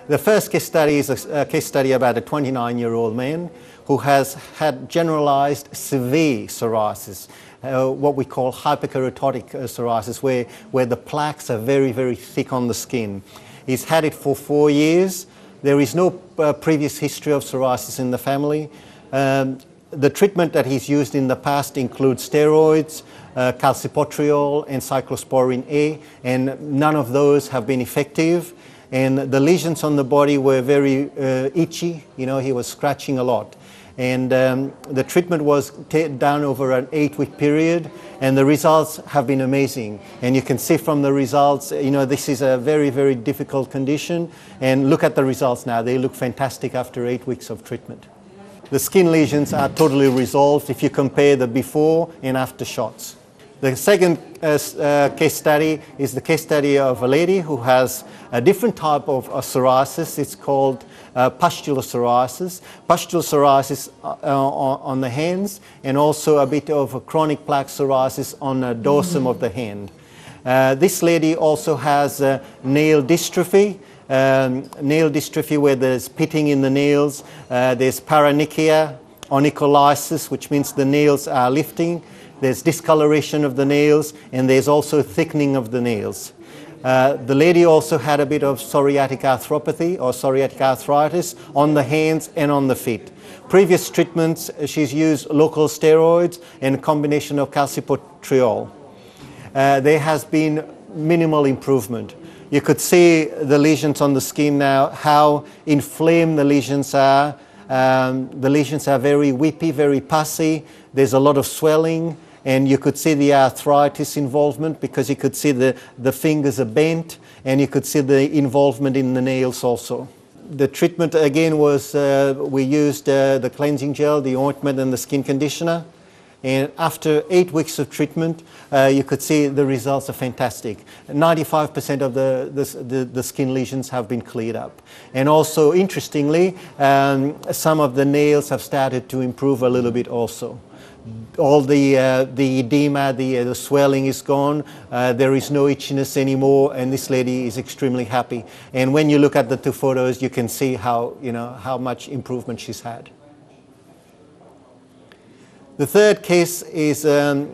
The first case study is a case study about a 29-year-old man who has had generalized severe psoriasis, what we call hyperkeratotic psoriasis, where the plaques are very, very thick on the skin. He's had it for 4 years. There is no previous history of psoriasis in the family. The treatment that he's used in the past includes steroids, calcipotriol and cyclosporin A, and none of those have been effective. And the lesions on the body were very itchy. You know, he was scratching a lot. And the treatment was done over an 8-week period, and the results have been amazing. And you can see from the results, you know, this is a very, very difficult condition. And look at the results now. They look fantastic after 8 weeks of treatment. The skin lesions are totally resolved if you compare the before and after shots. The second case study is the case study of a lady who has a different type of psoriasis. It's called pustular psoriasis. Pustular psoriasis on the hands, and also a bit of a chronic plaque psoriasis on the dorsum of the hand. This lady also has nail dystrophy. Nail dystrophy where there's pitting in the nails, there's paronychia, onycholysis, which means the nails are lifting, there's discoloration of the nails, and there's also thickening of the nails. The lady also had a bit of psoriatic arthropathy or psoriatic arthritis on the hands and on the feet. Previous treatments, she's used local steroids and a combination of calcipotriol. There has been minimal improvement. You could see the lesions on the skin now, how inflamed the lesions are. The lesions are very whippy, very pussy. There's a lot of swelling, and you could see the arthritis involvement because you could see the fingers are bent, and you could see the involvement in the nails also. The treatment again was, we used the cleansing gel, the ointment and the skin conditioner. And after 8 weeks of treatment, you could see the results are fantastic. 95% of the skin lesions have been cleared up. And also, interestingly, some of the nails have started to improve a little bit also. All the edema, the swelling is gone. There is no itchiness anymore, and this lady is extremely happy. And when you look at the two photos, you can see how, you know, how much improvement she's had. The third case is a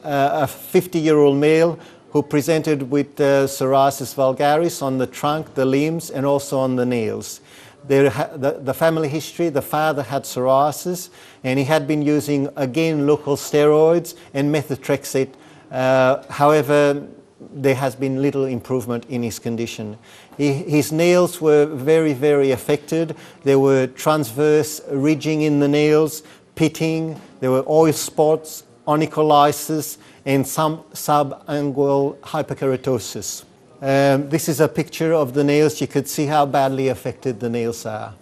50-year-old male who presented with psoriasis vulgaris on the trunk, the limbs, and also on the nails. The family history, the father had psoriasis, and he had been using, again, local steroids and methotrexate. However, there has been little improvement in his condition. His nails were very, very affected. There were transverse ridging in the nails, pitting, there were oil spots, onycholysis, and some subungual hyperkeratosis. This is a picture of the nails. You could see how badly affected the nails are.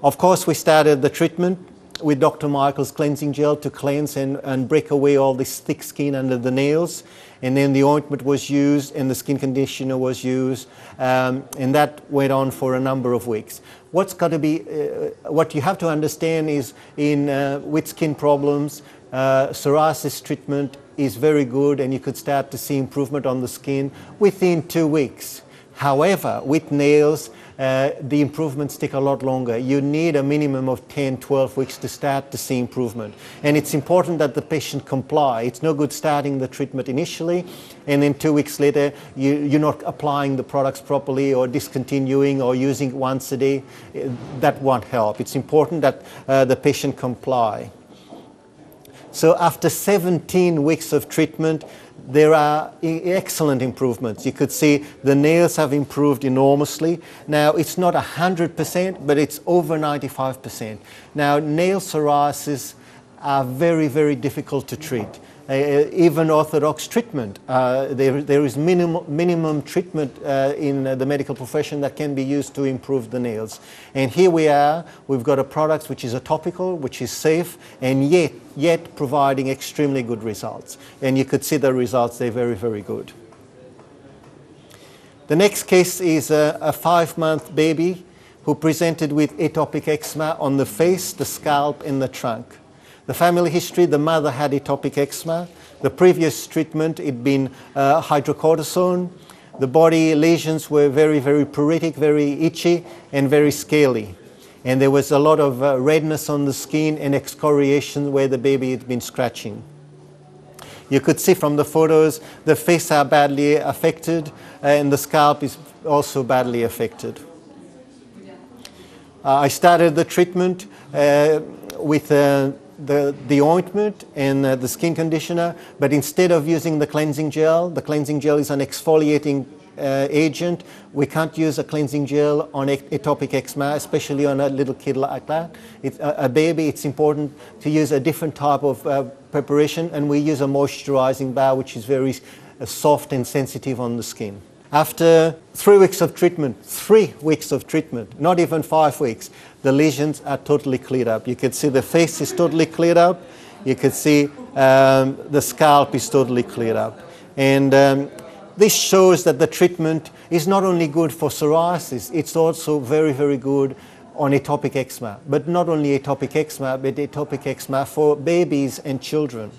Of course, we started the treatment with Dr.Michaels cleansing gel to cleanse and break away all this thick skin under the nails. And then the ointment was used and the skin conditioner was used, and that went on for a number of weeks. What's got to be, what you have to understand is with skin problems, psoriasis treatment is very good, and you could start to see improvement on the skin within 2 weeks. However, with nails, the improvements take a lot longer. You need a minimum of 10, 12 weeks to start to see improvement. And it's important that the patient comply. It's no good starting the treatment initially, and then 2 weeks later, you're not applying the products properly or discontinuing or using it once a day. That won't help. It's important that the patient comply. So after 17 weeks of treatment, there are excellent improvements. You could see the nails have improved enormously. Now, it's not 100%, but it's over 95%. Now, nail psoriasis are very, very difficult to treat. Even orthodox treatment, there is minimum treatment in the medical profession that can be used to improve the nails. And here we are, we've got a product which is a topical, which is safe, and yet providing extremely good results. And you could see the results, they're very, very good. The next case is a 5-month baby who presented with atopic eczema on the face, the scalp, and the trunk. The family history, the mother had atopic eczema. The previous treatment, it'd been hydrocortisone. The body lesions were very, very pruritic, very itchy, and very scaly. And there was a lot of redness on the skin and excoriation where the baby had been scratching. You could see from the photos the face are badly affected and the scalp is also badly affected. I started the treatment with the ointment and the skin conditioner, but instead of using the cleansing gel is an exfoliating agent. We can't use a cleansing gel on atopic eczema, especially on a little kid like that. A baby, it's important to use a different type of preparation, and we use a moisturizing bar which is very soft and sensitive on the skin. After 3 weeks of treatment, not even 5 weeks, the lesions are totally cleared up. You can see the face is totally cleared up. You can see the scalp is totally cleared up. And this shows that the treatment is not only good for psoriasis, it's also very, very good on atopic eczema. But not only atopic eczema, but atopic eczema for babies and children.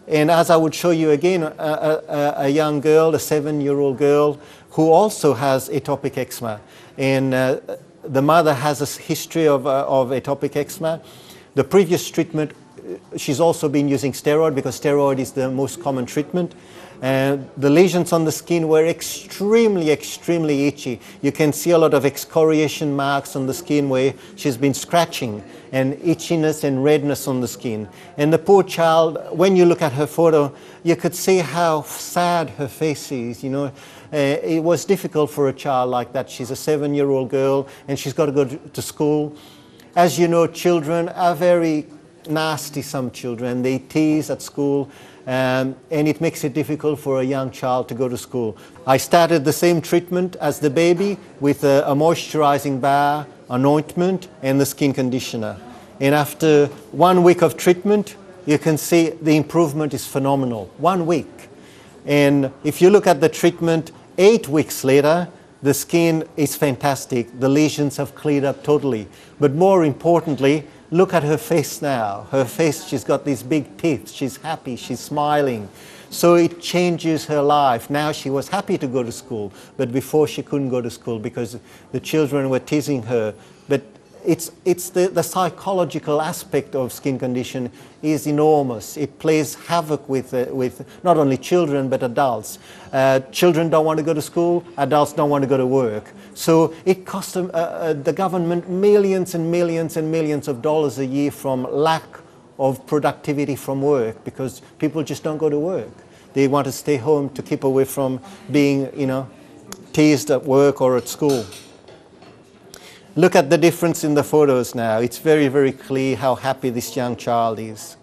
And as I would show you again, a young girl, a 7-year-old girl, who also has atopic eczema. And the mother has a history of atopic eczema. The previous treatment, she's also been using steroid because steroid is the most common treatment. The lesions on the skin were extremely, extremely itchy. You can see a lot of excoriation marks on the skin where she's been scratching, and itchiness and redness on the skin. And the poor child, when you look at her photo, you could see how sad her face is, you know. It was difficult for a child like that. She's a 7-year-old girl and she's got to go to school. As you know, children are very nasty, some children. They tease at school. And it makes it difficult for a young child to go to school. I started the same treatment as the baby with a moisturizing bar, an ointment, and the skin conditioner. And after 1 week of treatment, you can see the improvement is phenomenal. 1 week. And if you look at the treatment 8 weeks later, the skin is fantastic. The lesions have cleared up totally. But more importantly, look at her face now. Her face, she's got these big teeth. She's happy, she's smiling. So it changes her life. Now she was happy to go to school, but before she couldn't go to school because the children were teasing her. But it's the psychological aspect of skin condition is enormous. It plays havoc with not only children but adults. Children don't want to go to school, adults don't want to go to work. So it costs the government millions and millions and millions of dollars a year from lack of productivity from work because people just don't go to work. They want to stay home to keep away from being, you know, teased at work or at school. Look at the difference in the photos now. It's very, very clear how happy this young child is.